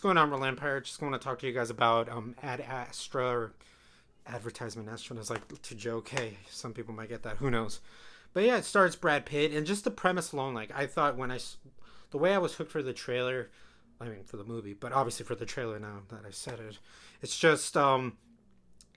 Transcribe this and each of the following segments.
going on, Roland Empire? Just want to talk to you guys about Ad Astra or advertisement Astra. Is like to joke. Hey, some people might get that. Who knows? But yeah, it stars Brad Pitt, and just the premise alone, like I thought the way I was hooked for the trailer, I mean for the movie, but obviously for the trailer now that I said it, it's just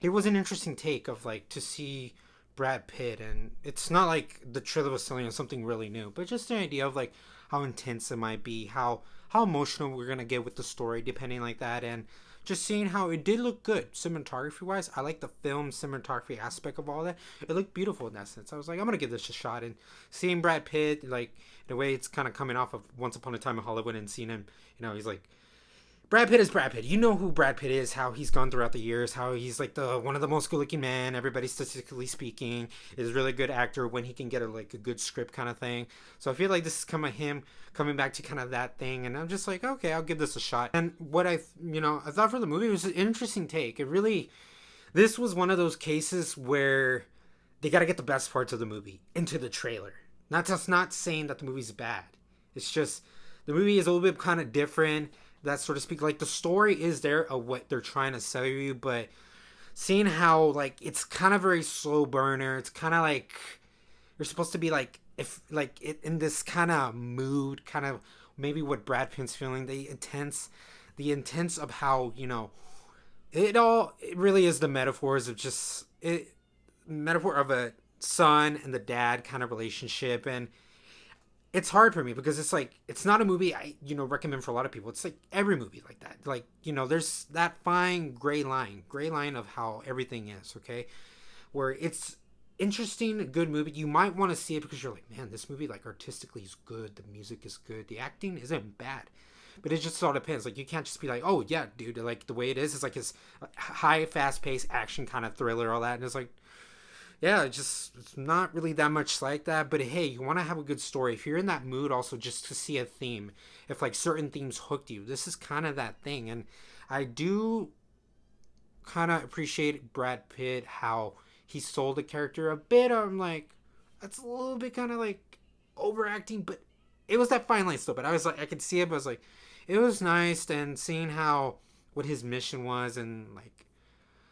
it was an interesting take of like to see Brad Pitt, and it's not like the trailer was selling us something really new, but just the idea of like how intense it might be, how emotional we're gonna get with the story, depending like that, and just seeing how it did look good cinematography wise. I like the film cinematography aspect of all that. It looked beautiful in that sense. I was like, I'm gonna give this a shot, and seeing Brad Pitt like in a way it's kind of coming off of Once Upon a Time in Hollywood and seeing him, he's like Brad Pitt is Brad Pitt. You know who Brad Pitt is, how he's gone throughout the years, how he's like the one of the most good-looking men. Everybody statistically speaking is a really good actor when he can get a good script kind of thing. So I feel like this is kind of him coming back to kind of that thing, and I'm just like, okay, I'll give this a shot. And what I thought for the movie was an interesting take. This was one of those cases where they got to get the best parts of the movie into the trailer. Not saying that the movie's bad. It's just the movie is a little bit kind of different, that sort of speak. Like the story is there of what they're trying to sell you, but seeing how like it's kind of very slow burner. It's kind of like you're supposed to be like if like it in this kind of mood, kind of maybe what Brad Pitt's feeling. The intense of how it really is the metaphors of just it metaphor of a son and the dad kind of relationship. And it's hard for me because it's like it's not a movie I recommend for a lot of people. It's like every movie like that. Like, there's that fine gray line of how everything is, okay? Where it's interesting, a good movie. You might want to see it because you're like, man, this movie like artistically is good, the music is good, the acting isn't bad. But it just all depends. Like you can't just be like, oh yeah, dude, like the way it is, it's like this high, fast paced action kind of thriller, all that, and it's like yeah, it's not really that much like that. But hey, you want to have a good story. If you're in that mood, also just to see a theme, if like certain themes hooked you, this is kind of that thing. And I do kind of appreciate Brad Pitt how he sold the character a bit. I'm like, that's a little bit kind of like overacting, but it was that fine line still. But I was like, I could see it, but I was like, it was nice, and seeing how what his mission was, and like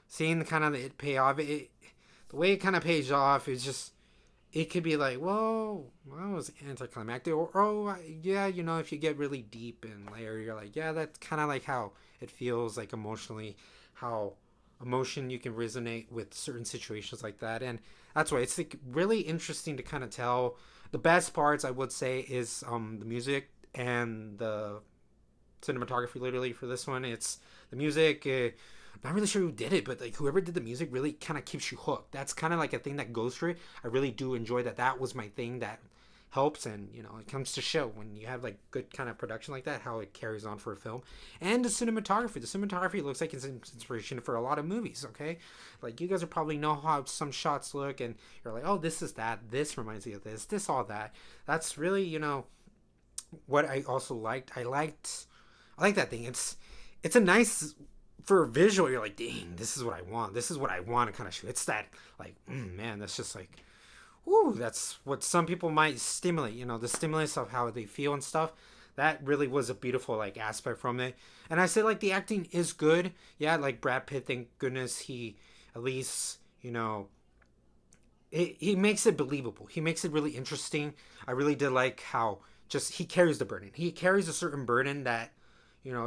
seeing the kind of it pay off. The way it kind of pays off is just it could be like, whoa, well, that was anticlimactic, or oh yeah, if you get really deep and layer, you're like, yeah, that's kind of like how it feels like emotionally, how emotion you can resonate with certain situations like that. And that's why it's like really interesting to kind of tell. The best parts I would say is the music and the cinematography. Literally for this one, it's the music. Not really sure who did it, but like whoever did the music really kind of keeps you hooked. That's kind of like a thing that goes for it. I really do enjoy that. That was my thing that helps, and it comes to show when you have like good kind of production like that, how it carries on for a film. And the cinematography. The cinematography looks like it's inspiration for a lot of movies. Okay, like you guys will probably know how some shots look, and you're like, oh, this is that. This reminds me of this. This all that. That's really what I also liked. I like that thing. It's a nice for a visual. You're like, dang, this is what I want. This is what I want to kind of shoot. It's that like, man, that's just like, ooh, that's what some people might stimulate. The stimulus of how they feel and stuff. That really was a beautiful like aspect from it. And I say like the acting is good. Yeah, like Brad Pitt. Thank goodness he at least he makes it believable. He makes it really interesting. I really did like how just he carries the burden. He carries a certain burden that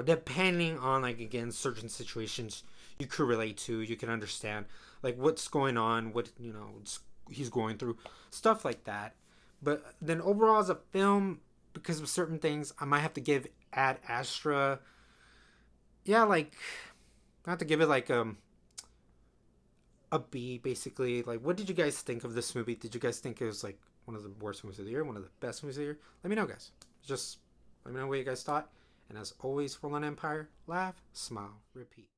depending on like again certain situations you could relate to, you can understand like what's going on, what he's going through, stuff like that. But then overall as a film, because of certain things, I might have to give Ad Astra, yeah, like I have to give it like a B basically. Like, what did you guys think of this movie? Did you guys think it was like one of the worst movies of the year, one of the best movies of the year? Let me know, guys. Just let me know what you guys thought. And as always, for Lone Empire, laugh, smile, repeat.